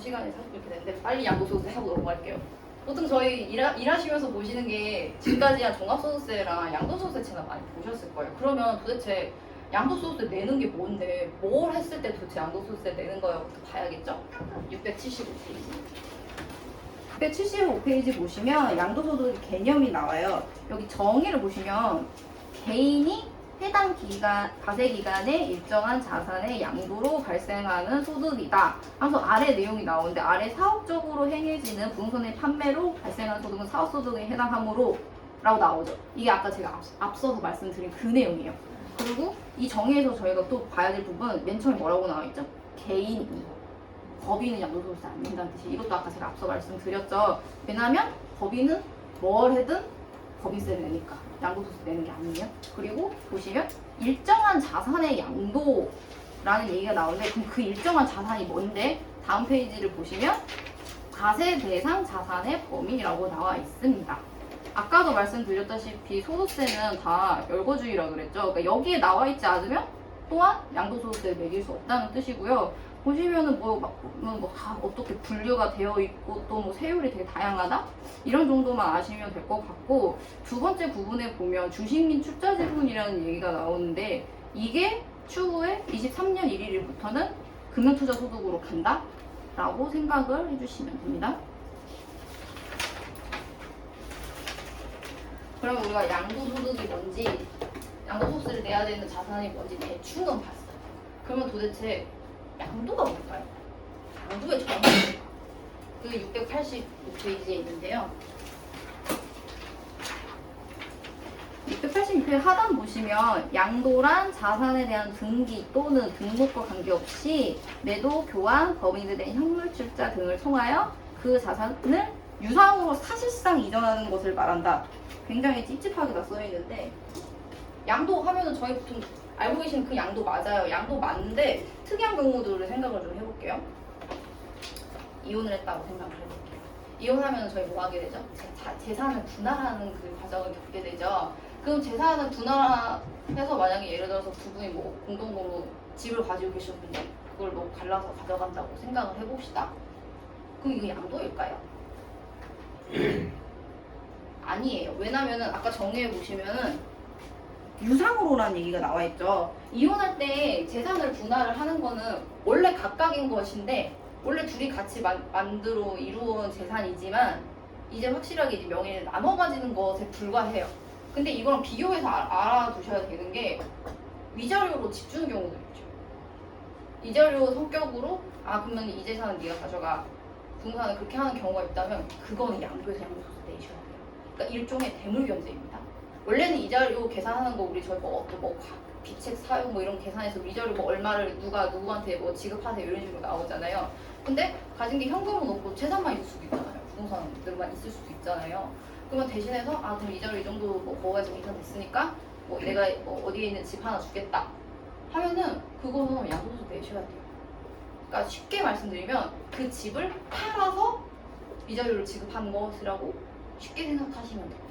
시간이 자꾸 이렇게 되는데 빨리 양도소득세 하고 넘어갈게요. 보통 저희 일하시면서 보시는 게 지금까지 한 종합소득세랑 양도소득세 채널 많이 보셨을 거예요. 그러면 도대체 양도소득세 내는 게 뭔데, 뭘 했을 때 도대체 양도소득세 내는 거야부터 봐야겠죠? 675페이지. 675페이지 보시면 양도소득 개념이 나와요. 여기 정의를 보시면 개인이 해당 기간, 과세기간에 일정한 자산의 양도로 발생하는 소득이다. 하면서 아래 내용이 나오는데 아래 사업적으로 행해지는 부동산의 판매로 발생하는 소득은 사업소득에 해당하므로 라고 나오죠. 이게 아까 제가 앞서서 말씀드린 그 내용이에요. 그리고 이 정의에서 저희가 또 봐야 될 부분 맨 처음에 뭐라고 나와있죠? 개인이. 법인은 양도소득세 안 낸다는 뜻이 이것도 아까 제가 앞서 말씀드렸죠. 왜냐하면 법인은 뭘 해든 법인세를 내니까 양도소득세 내는 게 아니에요. 그리고 보시면 일정한 자산의 양도라는 얘기가 나오는데 그럼 그 일정한 자산이 뭔데? 다음 페이지를 보시면 과세 대상 자산의 범위라고 나와 있습니다. 아까도 말씀드렸다시피 소득세는 다 열거주의라 그랬죠. 그러니까 여기에 나와 있지 않으면 또한 양도소득세를 매길 수 없다는 뜻이고요. 보시면은 어떻게 분류가 되어 있고 또 뭐 세율이 되게 다양하다? 이런 정도만 아시면 될 것 같고 두 번째 부분에 보면 주식 및 출자 지분이라는 얘기가 나오는데 이게 추후에 23년 1일부터는 금융투자 소득으로 간다? 라고 생각을 해주시면 됩니다. 그럼 우리가 양도소득이 뭔지 양도소득세를 내야 되는 자산이 뭔지 대충은 봤어요. 그러면 도대체 양도가 뭘까요? 양도의 정의가 뭘까? 그게 685페이지에 있는데요. 686페이지 하단 보시면 양도란 자산에 대한 등기 또는 등록과 관계없이 매도, 교환, 법인에 대한 현물 출자 등을 통하여 그 자산을 유상으로 사실상 이전하는 것을 말한다. 굉장히 찝찝하게 다 써있는데 양도 하면은 저희 보통 알고 계시는 그 양도 맞아요. 양도 맞는데 특이한 경우들을 생각을 좀 해볼게요. 이혼을 했다고 생각을 해볼게요. 이혼하면 저희 뭐 하게 되죠? 재산을 분할하는 그 과정을 겪게 되죠. 그럼 재산을 분할해서 만약에 예를 들어서 두 분이 뭐 공동으로 집을 가지고 계셨는데 그걸 뭐 갈라서 가져간다고 생각을 해봅시다. 그럼 이거 양도일까요? 아니에요. 왜냐면은 아까 정의에 보시면은 유상으로라는 얘기가 나와 있죠. 이혼할 때 재산을 분할을 하는 거는 원래 각각인 것인데 원래 둘이 같이 만들어 이루어온 재산이지만 이제 확실하게 이제 명예를 나눠 가지는 것에 불과해요. 근데 이거랑 비교해서 알아두셔야 되는 게 위자료로 집 주는 경우도 있죠. 위자료 성격으로 그러면 이 재산은 네가 가져가. 부동산을 그렇게 하는 경우가 있다면 그거는 양도에서 양도소득 내셔야 돼요. 그러니까 일종의 대물견제입니다. 원래는 이자료 계산하는 거 우리 저희 비책 사용 뭐 이런 계산해서 위자료 뭐 얼마를 누가 누구한테 뭐 지급하세요 이런 식으로 나오잖아요. 근데 가진 게 현금은 없고 재산만 있을 수도 있잖아요. 부동산들만 있을 수도 있잖아요. 그러면 대신해서 그럼 이자료 이 정도 뭐 거기가 이전됐으니까 뭐 내가 뭐 어디에 있는 집 하나 주겠다 하면은 그거는 양도소득 내셔야 돼요. 그러니까 쉽게 말씀드리면 그 집을 팔아서 이자료를 지급하는 것이라고 쉽게 생각하시면 돼요.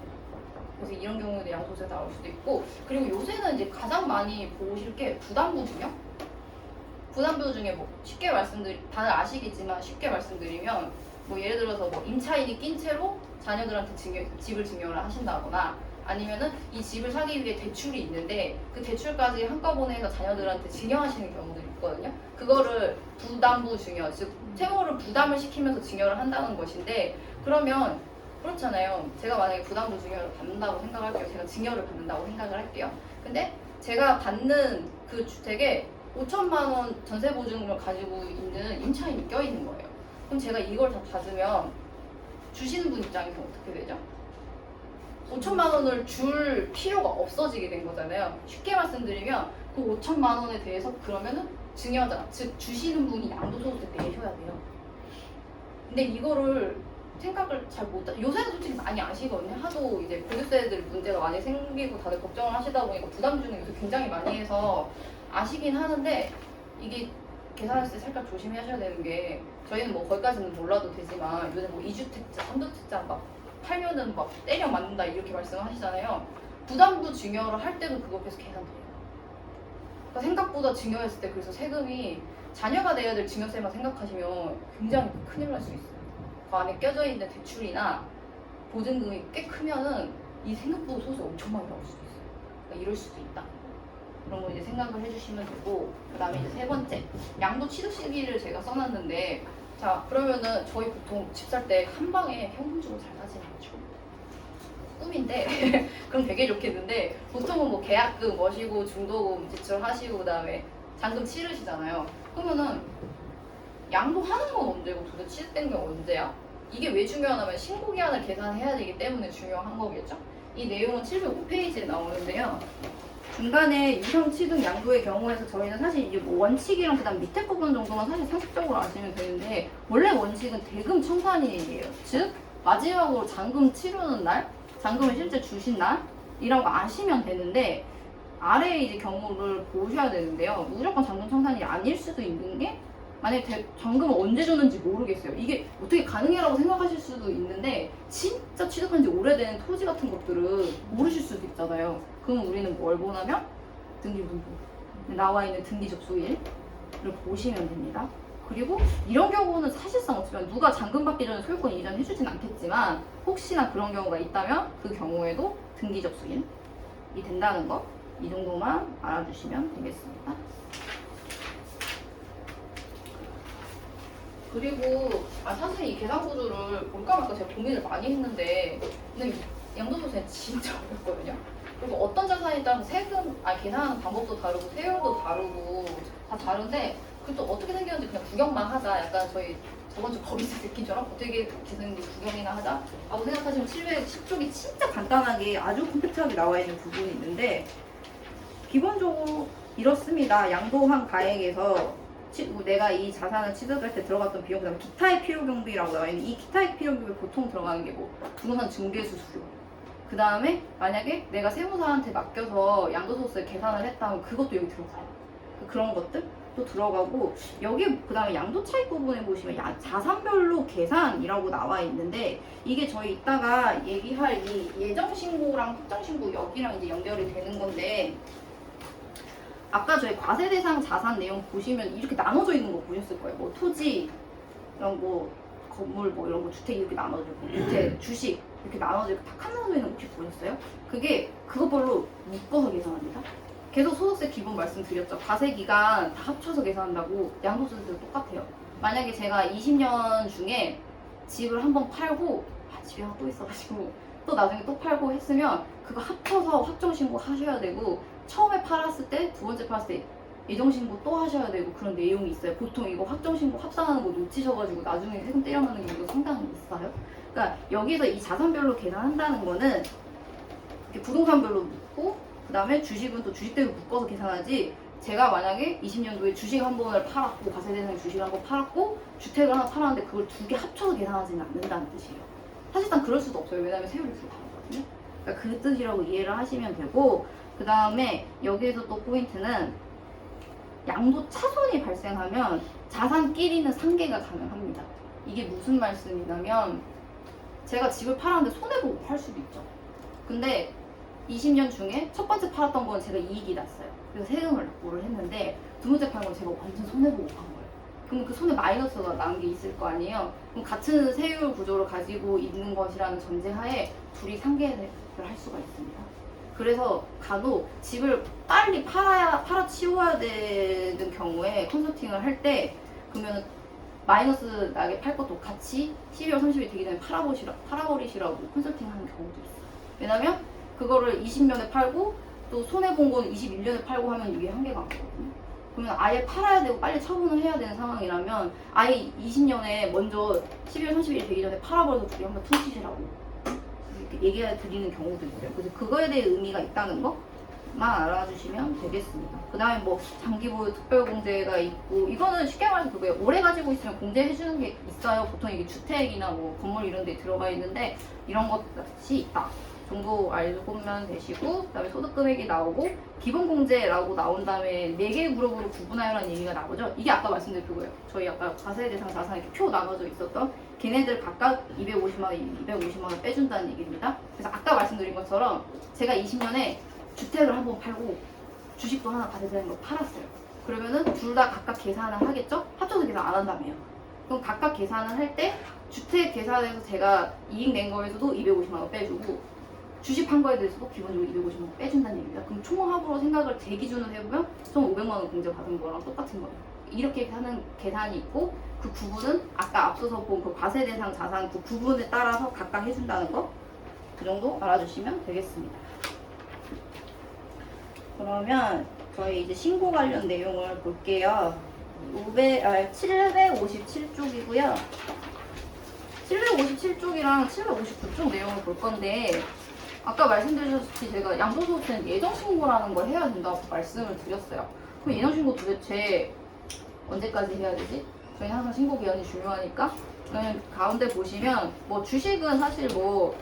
그래서 이런 경우에도 양도세가 나올 수도 있고 그리고 요새는 이제 가장 많이 보실 게 부담부 증여? 부담부 중에 뭐 쉽게 다들 아시겠지만 쉽게 말씀드리면 뭐 예를 들어서 뭐 임차인이 낀 채로 자녀들한테 집을 증여를 하신다거나 아니면은 이 집을 사기 위해 대출이 있는데 그 대출까지 한꺼번에 해서 자녀들한테 증여하시는 경우들이 있거든요. 그거를 부담부 증여, 즉 채무를 부담을 시키면서 증여를 한다는 것인데 그러면 그렇잖아요. 제가 만약에 부담부 증여를 받는다고 생각할게요. 제가 증여를 받는다고 생각을 할게요. 근데 제가 받는 그 주택에 5천만 원 전세 보증금을 가지고 있는 임차인이 껴있는 거예요. 그럼 제가 이걸 다 받으면 주시는 분 입장에서 어떻게 되죠? 5천만 원을 줄 필요가 없어지게 된 거잖아요. 쉽게 말씀드리면 그 5천만 원에 대해서 그러면은 증여자, 즉 주시는 분이 양도소득세 내셔야 돼요. 근데 이거를 생각을 잘 요새는 솔직히 많이 아시거든요. 하도 이제 보유세들 문제가 많이 생기고 다들 걱정을 하시다 보니까 부담주는 요새 굉장히 많이 해서 아시긴 하는데 이게 계산했을 때 살짝 조심하셔야 되는 게 저희는 뭐 거기까지는 몰라도 되지만 요새 뭐 2주택자, 3주택자 막 팔면은 막 때려 맞는다 이렇게 말씀하시잖아요. 부담부 증여를 할 때도 그거 계속 계산돼요. 그러니까 생각보다 증여했을 때 그래서 세금이 자녀가 내야 될 증여세만 생각하시면 굉장히 큰일 날 수 있어요. 그 안에 껴져 있는 대출이나 보증금이 꽤 크면은 이 생각보다 소득이 엄청 많이 나올 수도 있어요. 그러니까 이럴 수도 있다. 그런 거 이제 생각을 해주시면 되고, 그 다음에 이제 세 번째, 양도 취득 시기를 제가 써놨는데, 자 그러면은 저희 보통 집 살 때 한 방에 현금주로 잘 사지는 않죠. 꿈인데 그럼 되게 좋겠는데 보통은 뭐 계약금 머시고 중도금 지출하시고 그다음에 잔금 치르시잖아요. 그러면은 양도하는 건 언제고 도대체 취득된 게 언제야? 이게 왜 중요하냐면 신고기한을 계산해야 되기 때문에 중요한 거겠죠? 이 내용은 705페이지에 나오는데요. 중간에 유형 취득 양도의 경우에서 저희는 사실 이제 뭐 원칙이랑 그다음 밑에 부분 정도만 사실 상식적으로 아시면 되는데, 원래 원칙은 대금 청산일이에요. 즉 마지막으로 잔금 치르는 날, 잔금을 실제 주신 날이라고 아시면 되는데, 아래에 이제 경우를 보셔야 되는데요. 무조건 잔금 청산일이 아닐 수도 있는 게, 만약에 잔금을 언제 줬는지 모르겠어요. 이게 어떻게 가능해라고 생각하실 수도 있는데, 진짜 취득한 지 오래된 토지 같은 것들은 모르실 수도 있잖아요. 그럼 우리는 뭘 보냐면 등기부등본 나와 있는 등기 접수일을 보시면 됩니다. 그리고 이런 경우는 사실상 없지만 누가 잔금 받기 전에 소유권 이전해주진 않겠지만, 혹시나 그런 경우가 있다면 그 경우에도 등기 접수일이 된다는 거, 이 정도만 알아주시면 되겠습니다. 그리고 사실 이 계산 구조를 볼까 말까 제가 고민을 많이 했는데, 근데 양도소득세 진짜 어렵거든요. 그리고 어떤 자산에 따라서 세금, 계산하는 방법도 다르고 세율도 다르고 다 다른데, 그또 어떻게 생겼는지 그냥 구경만 하자. 약간 저희 저번 주 거기서 느낀처럼 어떻게 계산인지 구경이나 하자 라고 생각하시면 710쪽이 진짜 간단하게 아주 컴팩트하게 나와 있는 부분이 있는데, 기본적으로 이렇습니다. 양도한 가액에서 내가 이 자산을 취득할 때 들어갔던 비용, 그다음에 기타의 필요 경비라고 나와 있는 이 기타의 필요 경비 보통 들어가는 게 뭐 부동산 중개수 수료, 그 다음에 만약에 내가 세무사한테 맡겨서 양도소득세 계산을 했다면 그것도 여기 들어가요. 그런 것들도 들어가고, 여기 그 다음에 양도 차익 부분에 보시면 자산별로 계산이라고 나와 있는데, 이게 저희 이따가 얘기할 이 예정신고랑 확정신고 여기랑 이제 연결이 되는 건데, 아까 저희 과세 대상 자산 내용 보시면 이렇게 나눠져 있는 거 보셨을 거예요. 뭐 토지, 이런 거, 건물 뭐 이런 거, 주택 이렇게 나눠져 있고, 밑에 주식 이렇게 나눠져 있고 다 나눠져 있는 거 혹시 보셨어요? 그게 그거별로 묶어서 계산합니다. 계속 소득세 기본 말씀드렸죠. 과세 기간 다 합쳐서 계산한다고. 양도소득세도 똑같아요. 만약에 제가 20년 중에 집을 한번 팔고, 집에 하나 또 있어가지고 또 나중에 또 팔고 했으면 그거 합쳐서 확정신고 하셔야 되고, 처음에 팔았을 때, 두 번째 팔았을 때 예정신고 또 하셔야 되고, 그런 내용이 있어요. 보통 이거 확정신고 합산하는 거 놓치셔가지고 나중에 세금 때려맞는 경우도 상당히 있어요. 그러니까 여기서 이 자산별로 계산한다는 거는 이렇게 부동산별로 묶고, 그 다음에 주식은 또 주식대로 묶어서 계산하지, 제가 만약에 20년도에 주식 한 번을 팔았고, 과세 대상의 주식을 한 번 팔았고 주택을 하나 팔았는데 그걸 두 개 합쳐서 계산하지는 않는다는 뜻이에요. 사실상 그럴 수도 없어요. 왜냐하면 세율이 둘 다 다르거든요. 그러니까 그 뜻이라고 이해를 하시면 되고, 그 다음에 여기에서 또 포인트는 양도 차손이 발생하면 자산끼리는 상계가 가능합니다. 이게 무슨 말씀이냐면, 제가 집을 팔았는데 손해보고 팔 수도 있죠. 근데 20년 중에 첫 번째 팔았던 건 제가 이익이 났어요. 그래서 세금을 납부를 했는데, 두 번째 팔은 건 제가 완전 손해보고 판 거예요. 그럼 그 손해 마이너스가 나온 게 있을 거 아니에요. 그럼 같은 세율 구조를 가지고 있는 것이라는 전제하에 둘이 상계를 할 수가 있습니다. 그래서 간혹 집을 빨리 팔아치워야 되는 경우에 컨설팅을 할 때, 그러면 마이너스 나게 팔 것도 같이 12월 30일 되기 전에 팔아버리시라고 컨설팅 하는 경우도 있어요. 왜냐면 그거를 20년에 팔고 또 손해본 거는 21년에 팔고 하면 이게 한계가 안 되거든요. 그러면 아예 팔아야 되고 빨리 처분을 해야 되는 상황이라면 아예 20년에 먼저 12월 30일 되기 전에 팔아버려서 둘이 한번 퉁치시라고 이렇게 얘기해 드리는 경우도 있어요. 그래서 그거에 대해 의미가 있다는 거만 알아주시면 되겠습니다. 그 다음에 뭐 장기보유 특별공제가 있고, 이거는 쉽게 말해서 그거예요. 오래 가지고 있으면 공제해주는 게 있어요. 보통 이게 주택이나 뭐 건물 이런 데 들어가 있는데 이런 것이 있다 정도 알고면 되시고, 그 다음에 소득금액이 나오고 기본공제라고 나온 다음에 4개의 그룹으로 구분하여라는 얘기가 나오죠. 이게 아까 말씀드린 그거예요. 저희 아까 과세 대상 자산 이렇게 표 나눠져 있었던 걔네들 각각 250만원, 250만원 빼준다는 얘기입니다. 그래서 아까 말씀드린 것처럼 제가 20년에 주택을 한번 팔고 주식도 하나 받아야 되는 걸 팔았어요. 그러면은 둘 다 각각 계산을 하겠죠? 합쳐서 계산 안 한다며요. 그럼 각각 계산을 할 때 주택 계산에서 제가 이익 낸 거에서도 250만 원 빼주고 주식 판 거에 대해서도 기본적으로 250만 원 빼준다는 얘기입니다. 그럼 총합으로 생각을 제 기준으로 해보면 총 500만 원 공제 받은 거랑 똑같은 거예요. 이렇게 하는 계산이 있고 그 구분은 아까 앞서서 본 그 과세 대상 자산 그 구분에 따라서 각각 해준다는 거 그 정도 알아주시면 되겠습니다. 그러면 저희 이제 신고 관련 내용을 볼게요. 757쪽이고요. 757쪽이랑 759쪽 내용을 볼 건데 아까 말씀드렸듯이 제가 양도소득세는 예정신고라는 걸 해야 된다고 말씀을 드렸어요. 그럼 예정신고 도대체 언제까지 해야 되지? 저희 항상 신고 기한이 중요하니까 그냥 가운데 보시면 뭐 주식은 사실 뭐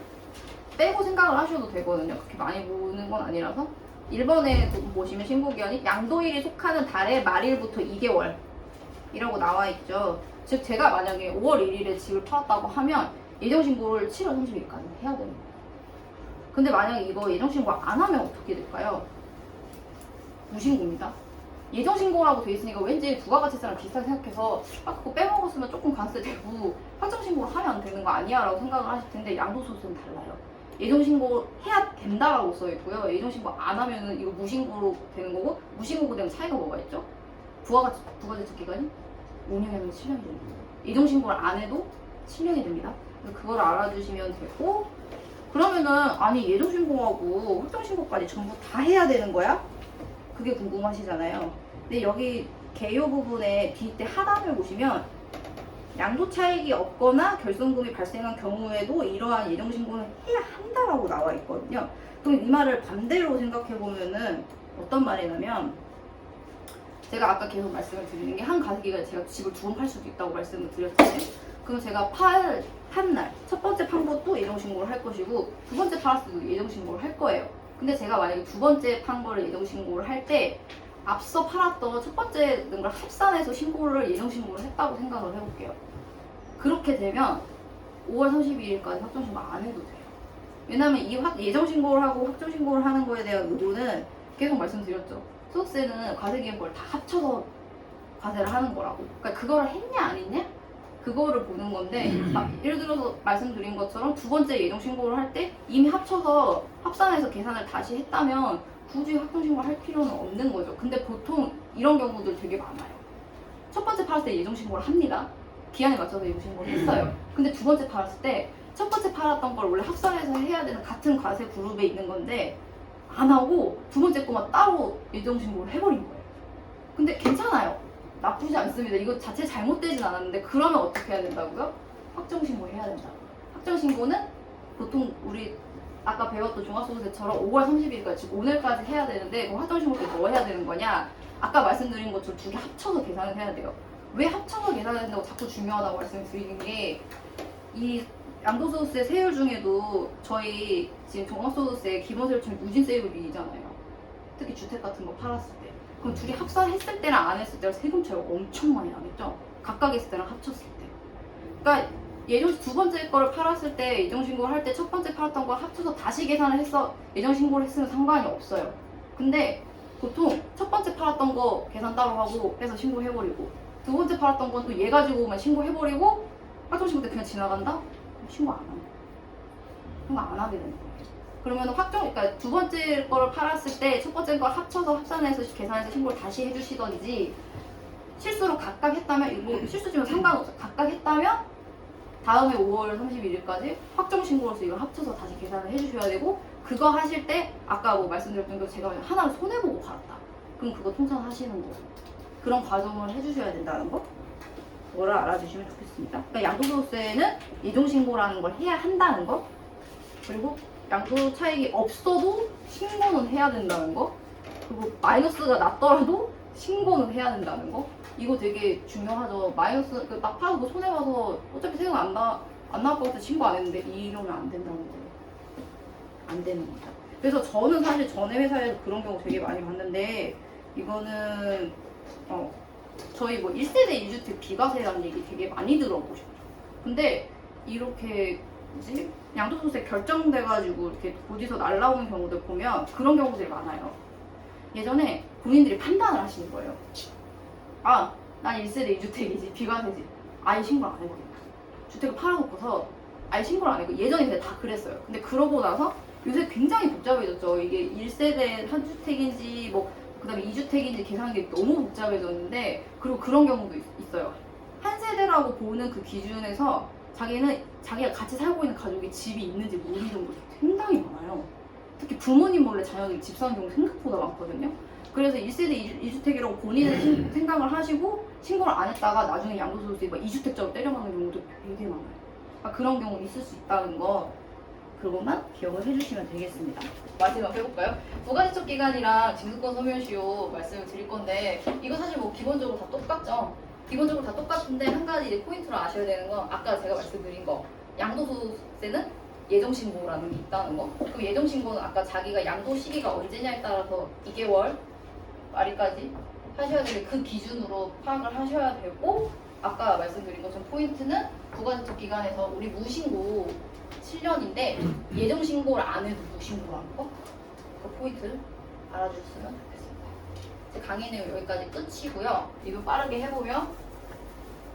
빼고 생각을 하셔도 되거든요. 그렇게 많이 보는 건 아니라서 1번에 보시면 신고기한이 양도일이 속하는 달의 말일부터 2개월이라고 나와 있죠. 즉 제가 만약에 5월 1일에 집을 팔았다고 하면 예정신고를 7월 30일까지 해야 되는 거예요. 근데 만약에 이거 예정신고 안 하면 어떻게 될까요? 무신고입니다. 예정신고라고 돼 있으니까 왠지 부가가치세랑 비슷하게 생각해서 그거 빼먹었으면 조금 관세 되고 확정신고를 하면 안 되는 거 아니야? 라고 생각을 하실 텐데 양도소득세는 달라요. 예정신고 해야 된다라고 써있고요. 예정신고 안 하면은 이거 무신고로 되는 거고 무신고로 되면 차이가 뭐가 있죠? 부가대책 기간이 5년이면 7년이 됩니다. 예정신고를 안 해도 7년이 됩니다. 그걸 알아주시면 되고 그러면은 아니 예정신고하고 확정신고까지 전부 다 해야 되는 거야? 그게 궁금하시잖아요. 근데 여기 개요 부분에 뒷대 하단을 보시면 양도 차익이 없거나 결손금이 발생한 경우에도 이러한 예정신고는 해야 한다라고 나와 있거든요. 그럼 이 말을 반대로 생각해 보면은 어떤 말이냐면 제가 아까 계속 말씀을 드리는 게 한 가격이가 제가 집을 2번 팔 수도 있다고 말씀을 드렸잖아요. 그럼 제가 판 날 첫 번째 판 것도 예정신고를 할 것이고 두 번째 팔았을 때도 예정신고를 할 거예요. 근데 제가 만약에 두 번째 판 거를 예정신고를 할 때 앞서 팔았던 첫 번째 걸 합산해서 신고를 예정신고를 했다고 생각을 해볼게요. 그렇게 되면 5월 31일까지 확정신고 안 해도 돼요. 왜냐면 이 예정신고를 하고 확정신고를 하는 거에 대한 의도는 계속 말씀드렸죠. 소득세는 과세기간벌 다 합쳐서 과세를 하는 거라고. 그러니까 그거를 했냐 안 했냐? 그거를 보는 건데 예를 들어서 말씀드린 것처럼 두 번째 예정신고를 할 때 이미 합쳐서 합산해서 계산을 다시 했다면 굳이 확정신고를 할 필요는 없는 거죠. 근데 보통 이런 경우들 되게 많아요. 첫 번째 팔았을 때 예정신고를 합니다. 기한에 맞춰서 예정신고를 했어요. 근데 두 번째 팔았을 때 첫 번째 팔았던 걸 원래 합산해서 해야 되는 같은 과세 그룹에 있는 건데 안 하고 두 번째 거만 따로 예정신고를 해버린 거예요. 근데 괜찮아요. 나쁘지 않습니다. 이거 자체 잘못되진 않았는데 그러면 어떻게 해야 된다고요? 확정신고 해야 된다고요. 확정신고는 보통 우리 아까 배웠던 종합소득세처럼 5월 30일까지 즉 오늘까지 해야 되는데 그 확정신고 때 뭐 해야 되는 거냐? 아까 말씀드린 것처럼 두 개 합쳐서 계산을 해야 돼요. 왜 합쳐서 계산해야 된다고 자꾸 중요하다고 말씀드리는 게 이 양도소득세 세율 중에도 저희 지금 종합소득세 기본세율처럼 누진세율이잖아요. 특히 주택 같은 거 팔았을 때. 그럼 둘이 합산했을 때랑 안 했을 때랑 세금 차이가 엄청 많이 나겠죠? 각각 했을 때랑 합쳤을 때. 그러니까 예정 두 번째 거를 팔았을 때 예정신고를 할 때 첫 번째 팔았던 걸 합쳐서 다시 계산을 해서 예정신고를 했으면 상관이 없어요. 근데 보통 첫 번째 팔았던 거 계산 따로 하고 해서 신고해버리고 두 번째 팔았던 건 또 얘 가지고만 신고해버리고 확정신고 때 그냥 지나간다? 신고 안 하면 신고 안 하게 되는 거예요. 그러면 그러니까 두 번째 거를 팔았을 때 첫 번째 걸 합쳐서 합산해서 계산해서 신고를 다시 해주시던지 실수로 각각 했다면 이거 실수지만 상관없어. 각각 했다면 다음에 5월 31일까지 확정신고로서 이걸 합쳐서 다시 계산을 해주셔야 되고 그거 하실 때 아까 뭐 말씀드렸던 게 제가 하나를 손해보고 팔았다. 그럼 그거 통산하시는 거예요. 그런 과정을 해주셔야 된다는 거 그거를 알아주시면 좋겠습니다. 그러니까 양도소득세는 예정신고라는 걸 해야 한다는 거 그리고 양도 차익이 없어도 신고는 해야 된다는 거 그리고 마이너스가 났더라도 신고는 해야 된다는 거 이거 되게 중요하죠. 마이너스 막 팔아서 뭐 손해봐서 어차피 세금 안 나올 것 같아 신고 안 했는데 이러면 안 된다는 거예요. 안 되는 거죠. 그래서 저는 사실 전에 회사에서 그런 경우 되게 많이 봤는데 이거는 저희 뭐 1세대 2주택 비과세라는 얘기 되게 많이 들어보셨죠. 근데 이렇게 뭐지? 양도소득세 결정돼가지고 이렇게 어디서 날라오는 경우들 보면 그런 경우들이 많아요. 예전에 본인들이 판단을 하시는 거예요. 아, 난 1세대 2주택이지, 비과세지. 아예 신고를 안 해버린다. 주택을 팔아놓고서 아예 신고를 안 했고, 예전에 근데 다 그랬어요. 근데 그러고 나서 요새 굉장히 복잡해졌죠. 이게 1세대 한 주택인지 뭐 그다음에 2주택인지 계산하는 게 너무 복잡해졌는데, 그리고 그런 경우도 있어요. 한 세대라고 보는 그 기준에서 자기가 같이 살고 있는 가족이 집이 있는지 모르는 경우가 상당히 많아요. 특히 부모님 몰래 자녀들이 집 사는 경우 생각보다 많거든요. 그래서 1세대 2주택이라고 본인은 생각을 하시고 신고를 안 했다가 나중에 양도소득세 2주택자로 때려맞는 경우도 되게 많아요. 그러니까 그런 경우 있을 수 있다는 거, 그것만 기억을 해주시면 되겠습니다. 마지막 해볼까요? 부가지적 기간이랑 징수권 소멸시효 말씀을 드릴 건데, 이거 사실 뭐 기본적으로 다 똑같죠? 기본적으로 다 똑같은데 한 가지 이제 포인트로 아셔야 되는 건 아까 제가 말씀드린 거, 양도소득세는 예정신고라는 게 있다는 거. 그럼 예정신고는 아까 자기가 양도 시기가 언제냐에 따라서 2개월 말일까지 하셔야 되는데 그 기준으로 파악을 하셔야 되고, 아까 말씀드린 것처럼 포인트는 부가지적 기간에서 우리 무신고 7년인데 예정신고를 안 해도 무신고라는 거, 그 포인트를 알아주셨으면 좋겠습니다. 제 강의 내용 여기까지 끝이고요. 리뷰 빠르게 해보면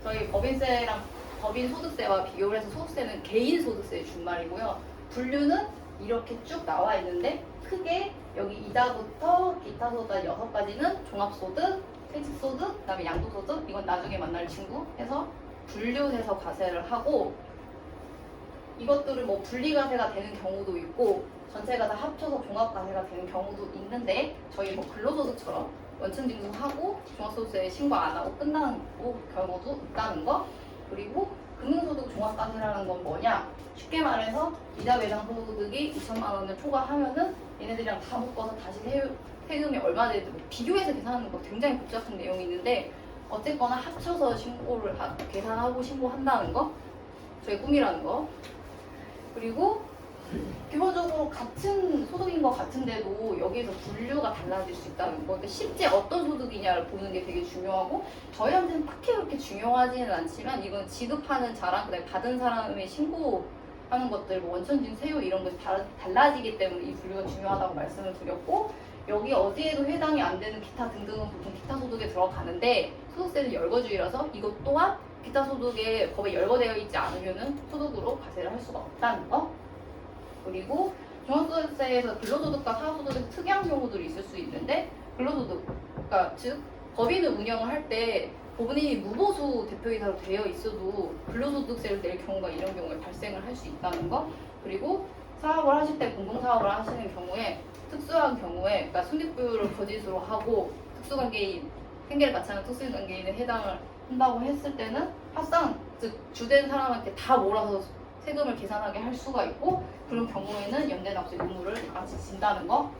저희 법인세랑 법인 소득세와 비교를 해서 소득세는 개인 소득세의 준말이고요. 분류는 이렇게 쭉 나와 있는데 크게 여기 이다부터 기타 소득까지 6가지는 종합소득, 퇴직소득, 그다음에 양도소득, 이건 나중에 만날 친구 해서 분류해서 과세를 하고, 이것들을 뭐 분리과세가 되는 경우도 있고 전체가 다 합쳐서 종합과세가 되는 경우도 있는데, 저희 뭐 근로소득처럼 원천징수하고 종합소득세 신고 안 하고 끝나는 경우도 있다는 거. 그리고 금융소득 종합과세라는 건 뭐냐? 쉽게 말해서 이자 배당 소득이 2천만 원을 초과하면은 얘네들이랑 다 묶어서 다시 세금이 얼마 되는지 비교해서 계산하는 거 굉장히 복잡한 내용이 있는데, 어쨌거나 합쳐서 신고를 계산하고 신고한다는 거, 저의 꿈이라는 거. 그리고 기본적으로 같은 소득인 것 같은데도 여기에서 분류가 달라질 수 있다는 거. 근데 실제 어떤 소득이냐를 보는 게 되게 중요하고, 저희한테는 딱히 그렇게 중요하지는 않지만 이건 지급하는 자랑, 그다음에 받은 사람의 신고하는 것들, 뭐 원천징 세율 이런 것이 달라지기 때문에 이 분류가 중요하다고 말씀을 드렸고, 여기 어디에도 해당이 안 되는 기타 등등은 보통 기타 소득에 들어가는데, 소득세는 열거주의라서 이것 또한 기타 소득에 법에 열거되어 있지 않으면은 소득으로 과세를 할 수가 없다는 거. 그리고 종합소득세에서 근로소득과 사업소득에서 특이한 경우들이 있을 수 있는데, 근로소득, 그러니까 즉 법인을 운영을 할 때 본인이 무보수 대표이사로 되어 있어도 근로소득세를 낼 경우가 이런 경우에 발생을 할 수 있다는 거. 그리고 사업을 하실 때, 공동사업을 하시는 경우에 특수한 경우에, 그러니까 손익부를 거짓으로 하고 특수관계인, 생계를 같이 하는 특수관계인에 해당을 한다고 했을 때는 합상, 즉 주된 사람한테 다 몰아서 세금을 계산하게 할 수가 있고, 그런 경우에는 연대납세 의무를 다 같이 진다는 거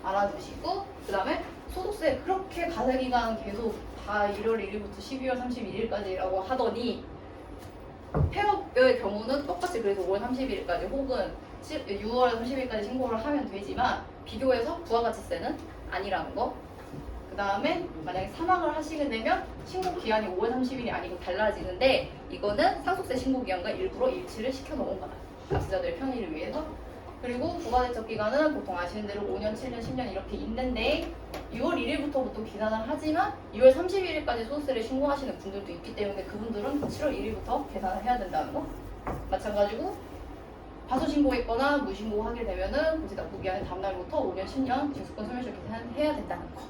알아두시고, 그 다음에 소득세 그렇게 과세기간 계속 다 1월 1일부터 12월 31일까지라고 하더니 폐업의 경우는 똑같이 그래서 5월 31일까지 혹은 6월 30일까지 신고를 하면 되지만, 비교해서 부가가치세는 아니라는 거. 그 다음에 만약에 사망을 하시게 되면 신고 기한이 5월 30일이 아니고 달라지는데, 이거는 상속세 신고 기한과 일부러 일치를 시켜 놓은 거다, 납세자들의 편의를 위해서. 그리고 부가대적 기간은 보통 아시는 대로 5년, 7년, 10년 이렇게 있는데 6월 1일부터 보통 계산을 하지만 6월 31일까지 소득세를 신고하시는 분들도 있기 때문에 그분들은 7월 1일부터 계산을 해야 된다는 거. 마찬가지고 과소 신고했거나 무신고하게 되면은 고지 납부 기한의 다음 날부터 5년, 10년 징수권 소멸시효 계산해야 된다는 거.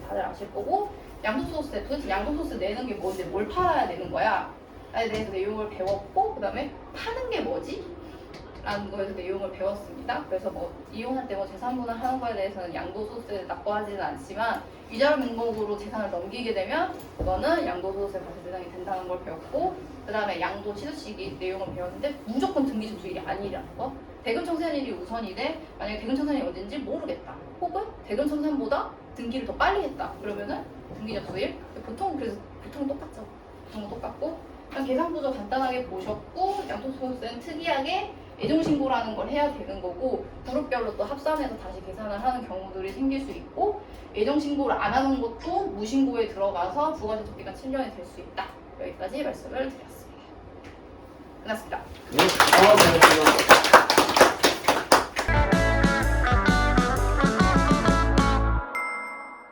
다들 아실 거고, 양도소득세, 도대체 양도소득세 내는 게 뭔지, 뭘 팔아야 되는 거야? 에 대해서 내용을 배웠고, 그 다음에 파는 게 뭐지? 라는 거에서 내용을 배웠습니다. 그래서 뭐 이혼할 때 뭐 재산분할 하는 거에 대해서는 양도소득세 납부하지는 않지만, 위자료 명목으로 재산을 넘기게 되면 그거는 양도소득세 과세 대상이 된다는 걸 배웠고, 그 다음에 양도 취득 시기 내용을 배웠는데 무조건 등기 접수일이 아니라는 거. 대금 청산일이 우선이 돼. 만약에 대금 청산이 언제인지 모르겠다, 혹은 대금 청산보다 등기를 더 빨리 했다, 그러면은 등기 접수일. 보통 그래서 보통 똑같죠. 보통 똑같고, 그냥 계산 구조 간단하게 보셨고, 양도소득세는 특이하게 예정신고라는 걸 해야 되는 거고, 그룹별로 또 합산해서 다시 계산을 하는 경우들이 생길 수 있고, 예정신고를 안 하는 것도 무신고에 들어가서 부가세적 기간 7년이 될 수 있다. 여기까지 말씀을 드렸습니다. 끝났습니다. 네. 아, 네.